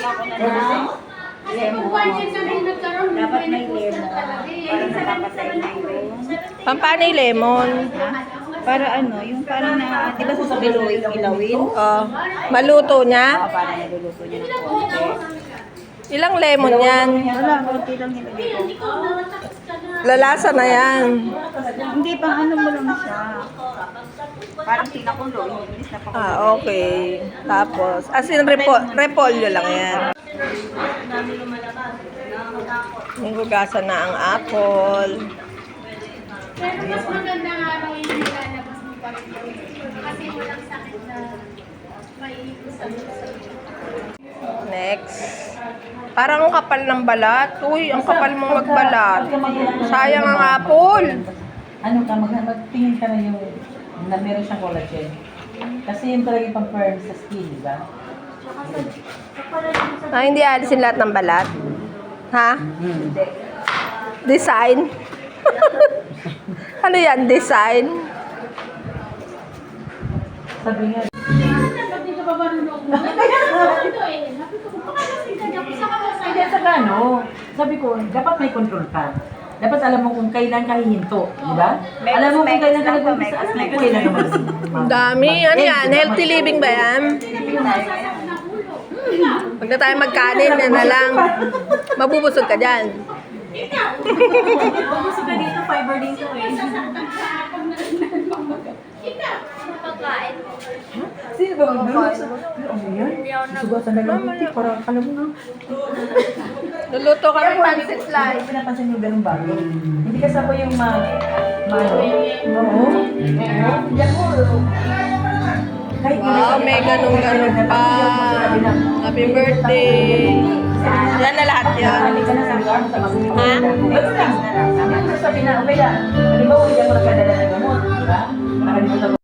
ako na lemon. Dapat may lemon. Para napapatay na yung... Pampano yung lemon? Para ano, yung parang na, di ba sa biloy, ilawin? Oh, maluto niya? Para niluluto niya ng konti. Ilang lemon yan? Wala, konti lang nilagay ko. Lalasa na yan. Hindi, pang ano mo lang siya. Parang pinakulo, inis na pakulo. Okay. Tapos, as in repolyo lang yan. Yung hugasan na ang apple. Pero mas maganda nga nung yung nilalabas mo pa rin. Kasi walang sakit na maiipusan. Next. Parang ang kapal ng balat. Uy, ang kapal mong magbalat. Sayang ang apple. Ano ka, magtingin ka na yung na meron siyang collagen. Kasi yun talaga yung pang-firm sa skin, di ba? Hindi alisin lahat ng balat. Ha? Design? Ano yan? Design? Sabi nga, Hindi ka ba marunong mo? Ito eh. Sabi ko, baka kasi ka niya. Saka mo sa hindi, saka ano, sabi ko, dapat may control ka. Dapat alam mo kung kailan ka hihinto, di ba? Alam mo kung kailan ka nag-umpisa, alam mo kung kailan ka mag-umpisa. Ang dami. Ano yan? Healthy living ba yan? Pag na tayo magkanin, yan na lang. Mabubusog ka dyan. Gusto ka dito, fiber dito eh. pagkain. Sino ba mag-umpisa? Ano yan? Sugasan na lang puti, parang alam mo na. Luluto ka ng pancit Hindi ko pinapansin yung ganung bagay. Hindi kasi ako yung Oo. Yan mo. Kahit Wow, may ganun-ganun pa. Happy birthday. Yan na lahat yan. Hindi ka na sabi ka, sa mag-umpisa. Ha? Sabi na, okay lang. Halimbawa, hindi ako nagpadala ng gamot, di ba? Nakalimutan ko.